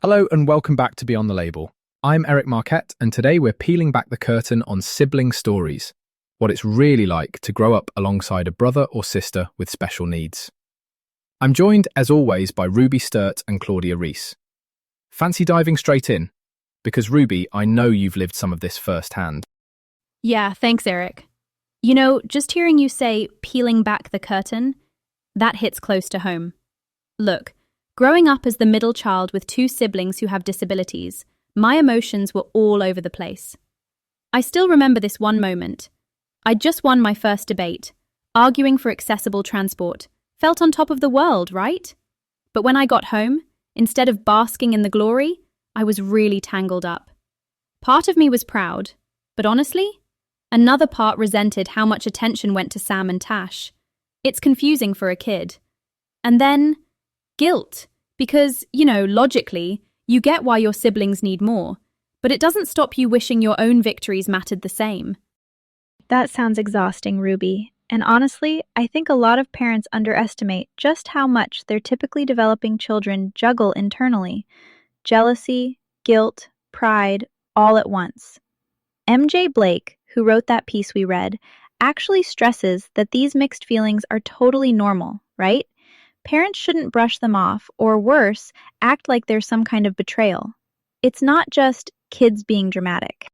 Hello and welcome back to Beyond the Label. I'm Eric Marquette, and today we're peeling back the curtain on sibling stories, what it's really like to grow up alongside a brother or sister with special needs. I'm joined, as always, by Ruby Sturt and Claudia Reese. Fancy diving straight in? Because Ruby, I know you've lived some of this firsthand. Yeah, thanks, Eric. You know, just hearing you say peeling back the curtain, that hits close to home. Look, growing up as the middle child with two siblings who have disabilities, my emotions were all over the place. I still remember this one moment. I'd just won my first debate, arguing for accessible transport. Felt on top of the world, right? But when I got home, instead of basking in the glory, I was really tangled up. Part of me was proud, but honestly, another part resented how much attention went to Sam and Tash. It's confusing for a kid. And then, guilt, because, logically, you get why your siblings need more, but it doesn't stop you wishing your own victories mattered the same. That sounds exhausting, Ruby. And honestly, I think a lot of parents underestimate just how much their typically developing children juggle internally. Jealousy, guilt, pride, all at once. MJ Blake, who wrote that piece we read, actually stresses that these mixed feelings are totally normal, right? Parents shouldn't brush them off, or worse, act like there's some kind of betrayal. It's not just kids being dramatic.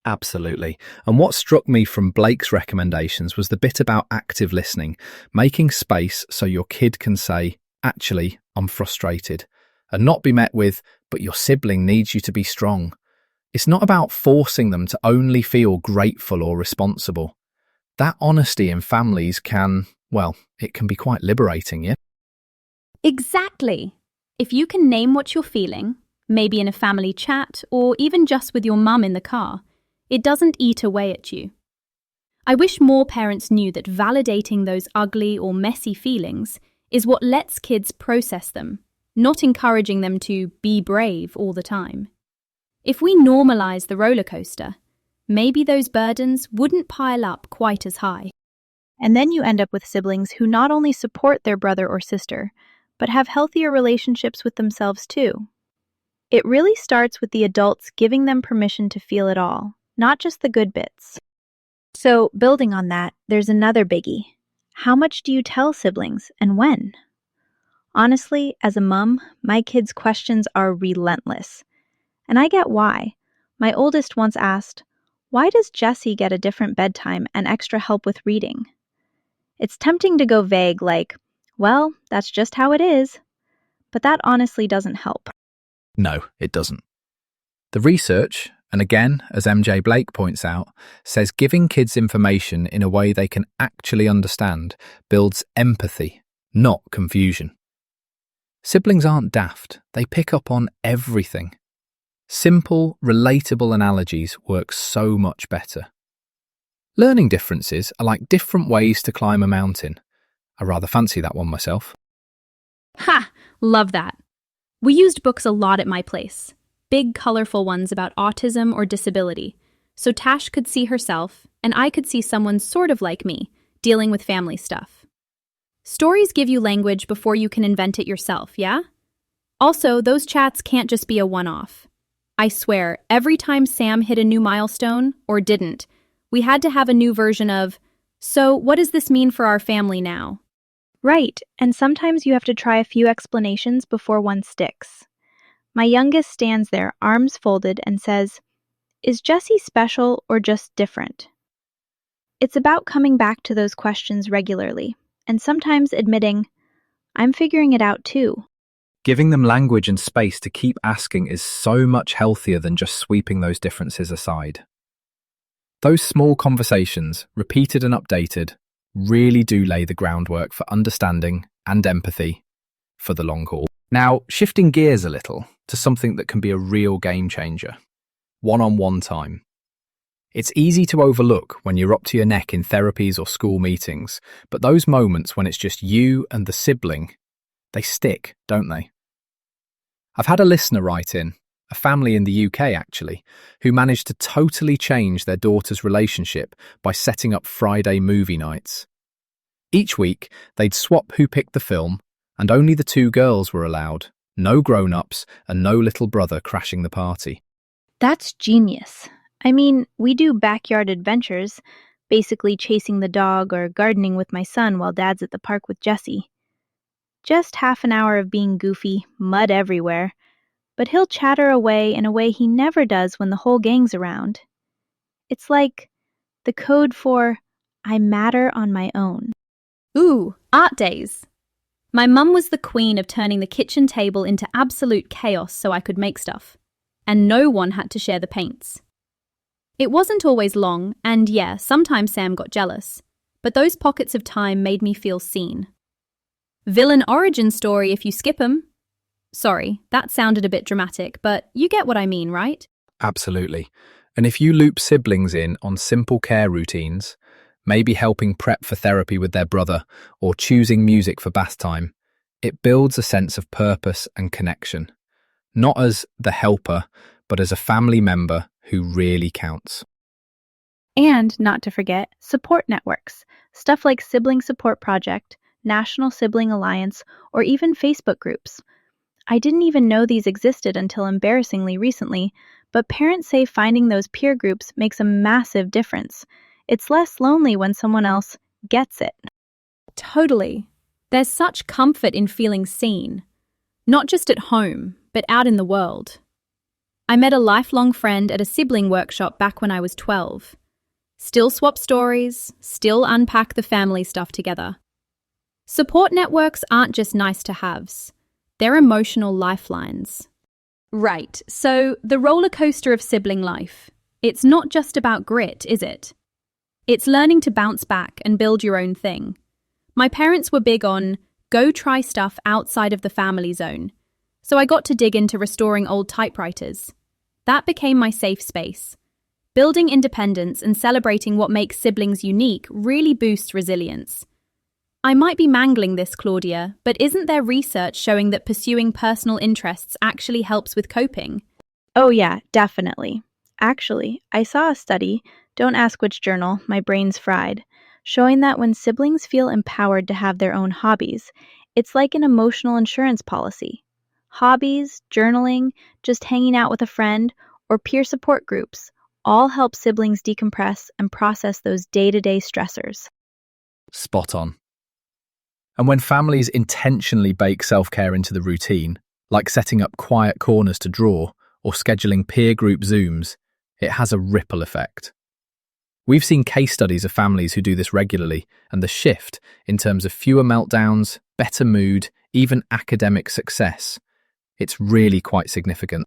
Absolutely. And what struck me from Blake's recommendations was the bit about active listening, making space so your kid can say, actually, I'm frustrated, and not be met with, but your sibling needs you to be strong. It's not about forcing them to only feel grateful or responsible. That honesty in families it can be quite liberating, yeah? Exactly. If you can name what you're feeling, maybe in a family chat or even just with your mum in the car, it doesn't eat away at you. I wish more parents knew that validating those ugly or messy feelings is what lets kids process them, not encouraging them to be brave all the time. If we normalize the roller coaster, maybe those burdens wouldn't pile up quite as high. And then you end up with siblings who not only support their brother or sister, but have healthier relationships with themselves too. It really starts with the adults giving them permission to feel it all, not just the good bits. So, building on that, there's another biggie. How much do you tell siblings and when? Honestly, as a mom, my kids' questions are relentless. And I get why. My oldest once asked, "Why does Jessie get a different bedtime and extra help with reading?" It's tempting to go vague like, well, that's just how it is. But that honestly doesn't help. No, it doesn't. The research, and again, as MJ Blake points out, says giving kids information in a way they can actually understand builds empathy, not confusion. Siblings aren't daft, they pick up on everything. Simple, relatable analogies work so much better. Learning differences are like different ways to climb a mountain. I rather fancy that one myself. Ha! Love that. We used books a lot at my place. Big, colorful ones about autism or disability, so Tash could see herself, and I could see someone sort of like me, dealing with family stuff. Stories give you language before you can invent it yourself, yeah? Also, those chats can't just be a one-off. I swear, every time Sam hit a new milestone, or didn't, we had to have a new version of, "So, what does this mean for our family now?" Right, and sometimes you have to try a few explanations before one sticks. My youngest stands there, arms folded, and says, "Is Jessie special or just different?" It's about coming back to those questions regularly, and sometimes admitting, "I'm figuring it out too." Giving them language and space to keep asking is so much healthier than just sweeping those differences aside. Those small conversations, repeated and updated, really do lay the groundwork for understanding and empathy for the long haul. Now, shifting gears a little to something that can be a real game changer. One-on-one time. It's easy to overlook when you're up to your neck in therapies or school meetings, but those moments when it's just you and the sibling, they stick, don't they? I've had a listener write in, a family in the UK actually, who managed to totally change their daughter's relationship by setting up Friday movie nights. Each week, they'd swap who picked the film, and only the two girls were allowed, No grown-ups and no little brother crashing the party. That's genius. I mean, we do backyard adventures, basically chasing the dog or gardening with my son while Dad's at the park with Jessie. Just half an hour of being goofy, mud everywhere, but he'll chatter away in a way he never does when the whole gang's around. It's like the code for I matter on my own. Ooh, art days. My mum was the queen of turning the kitchen table into absolute chaos so I could make stuff. And no one had to share the paints. It wasn't always long, and yeah, sometimes Sam got jealous. But those pockets of time made me feel seen. Villain origin story if you skip 'em. Sorry, that sounded a bit dramatic, but you get what I mean, right? Absolutely. And if you loop siblings in on simple care routines, maybe helping prep for therapy with their brother or choosing music for bath time, it builds a sense of purpose and connection. Not as the helper, but as a family member who really counts. And, not to forget, support networks. Stuff like Sibling Support Project, National Sibling Alliance, or even Facebook groups. I didn't even know these existed until embarrassingly recently, but parents say finding those peer groups makes a massive difference. It's less lonely when someone else gets it. Totally. There's such comfort in feeling seen. Not just at home, but out in the world. I met a lifelong friend at a sibling workshop back when I was 12. Still swap stories, still unpack the family stuff together. Support networks aren't just nice-to-haves. They're emotional lifelines. Right, so the roller coaster of sibling life. It's not just about grit, is it? It's learning to bounce back and build your own thing. My parents were big on, go try stuff outside of the family zone. So I got to dig into restoring old typewriters. That became my safe space. Building independence and celebrating what makes siblings unique really boosts resilience. I might be mangling this, Claudia, but isn't there research showing that pursuing personal interests actually helps with coping? Oh yeah, definitely. Actually, I saw a study, don't ask which journal, my brain's fried, showing that when siblings feel empowered to have their own hobbies, it's like an emotional insurance policy. Hobbies, journaling, just hanging out with a friend, or peer support groups all help siblings decompress and process those day-to-day stressors. Spot on. And when families intentionally bake self-care into the routine, like setting up quiet corners to draw or scheduling peer group Zooms, it has a ripple effect. We've seen case studies of families who do this regularly, and the shift in terms of fewer meltdowns, better mood, even academic success, it's really quite significant.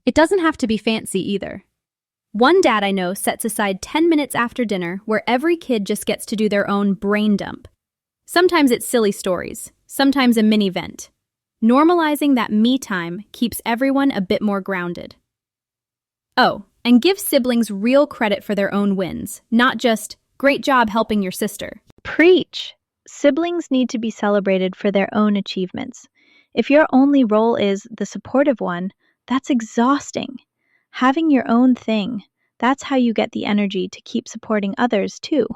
It doesn't have to be fancy either. One dad I know sets aside 10 minutes after dinner where every kid just gets to do their own brain dump. Sometimes it's silly stories, sometimes a mini vent. Normalizing that me time keeps everyone a bit more grounded. Oh, and give siblings real credit for their own wins, not just, great job helping your sister. Preach! Siblings need to be celebrated for their own achievements. If your only role is the supportive one, that's exhausting. Having your own thing, that's how you get the energy to keep supporting others too.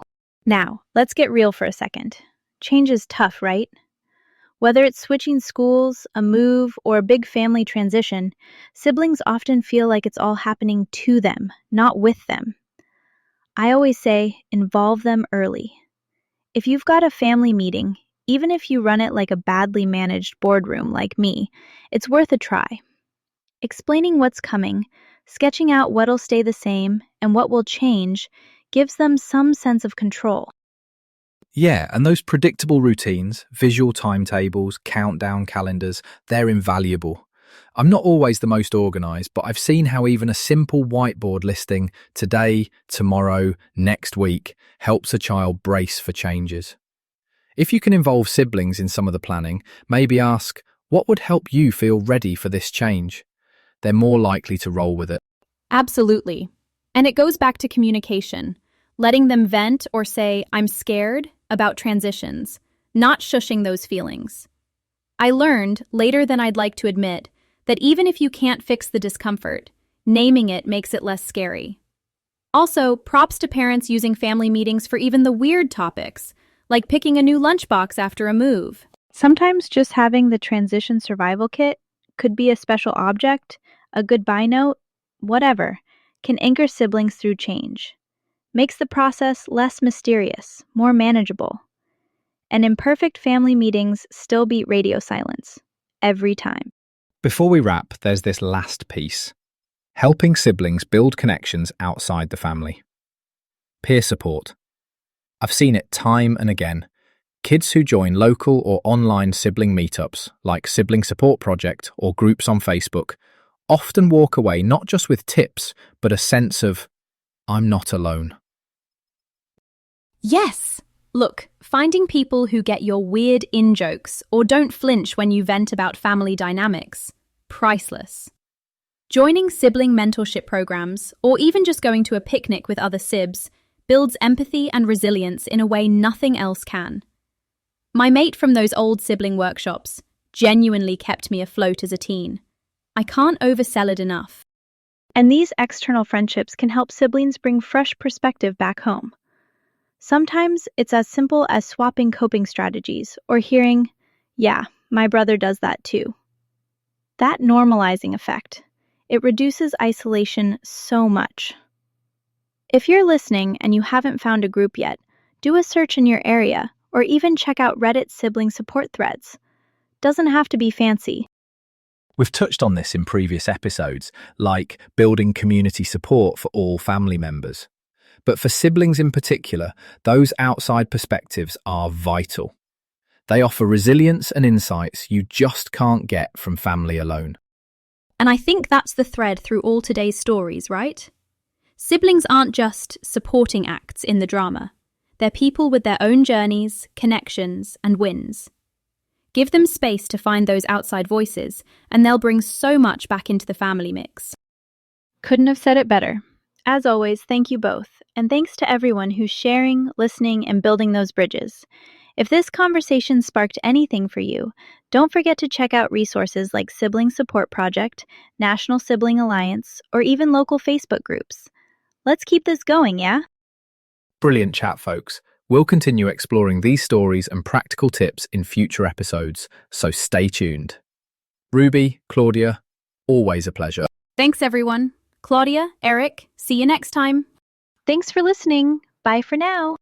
Now, let's get real for a second. Change is tough, right? Whether it's switching schools, a move, or a big family transition, siblings often feel like it's all happening to them, not with them. I always say, involve them early. If you've got a family meeting, even if you run it like a badly managed boardroom like me, it's worth a try. Explaining what's coming, sketching out what'll stay the same and what will change, gives them some sense of control. Yeah, and those predictable routines, visual timetables, countdown calendars, they're invaluable. I'm not always the most organised, but I've seen how even a simple whiteboard listing today, tomorrow, next week helps a child brace for changes. If you can involve siblings in some of the planning, maybe ask, what would help you feel ready for this change? They're more likely to roll with it. Absolutely. And it goes back to communication, letting them vent or say, I'm scared about transitions, not shushing those feelings. I learned, later than I'd like to admit, that even if you can't fix the discomfort, naming it makes it less scary. Also, props to parents using family meetings for even the weird topics, like picking a new lunchbox after a move. Sometimes just having the transition survival kit could be a special object, a goodbye note, whatever, can anchor siblings through change. Makes the process less mysterious, more manageable. And imperfect family meetings still beat radio silence. Every time. Before we wrap, there's this last piece. Helping siblings build connections outside the family. Peer support. I've seen it time and again. Kids who join local or online sibling meetups, like Sibling Support Project or groups on Facebook, often walk away not just with tips, but a sense of, I'm not alone. Yes! Look, finding people who get your weird in-jokes or don't flinch when you vent about family dynamics, priceless. Joining sibling mentorship programs, or even just going to a picnic with other sibs, builds empathy and resilience in a way nothing else can. My mate from those old sibling workshops genuinely kept me afloat as a teen. I can't oversell it enough. And these external friendships can help siblings bring fresh perspective back home. Sometimes it's as simple as swapping coping strategies or hearing, yeah, my brother does that too. That normalizing effect, it reduces isolation so much. If you're listening and you haven't found a group yet, do a search in your area or even check out Reddit sibling support threads. Doesn't have to be fancy. We've touched on this in previous episodes, like building community support for all family members. But for siblings in particular, those outside perspectives are vital. They offer resilience and insights you just can't get from family alone. And I think that's the thread through all today's stories, right? Siblings aren't just supporting acts in the drama. They're people with their own journeys, connections, and wins. Give them space to find those outside voices, and they'll bring so much back into the family mix. Couldn't have said it better. As always, thank you both, and thanks to everyone who's sharing, listening, and building those bridges. If this conversation sparked anything for you, don't forget to check out resources like Sibling Support Project, National Sibling Alliance, or even local Facebook groups. Let's keep this going, yeah? Brilliant chat, folks. We'll continue exploring these stories and practical tips in future episodes, so stay tuned. Ruby, Claudia, always a pleasure. Thanks, everyone. Claudia, Eric, see you next time. Thanks for listening. Bye for now.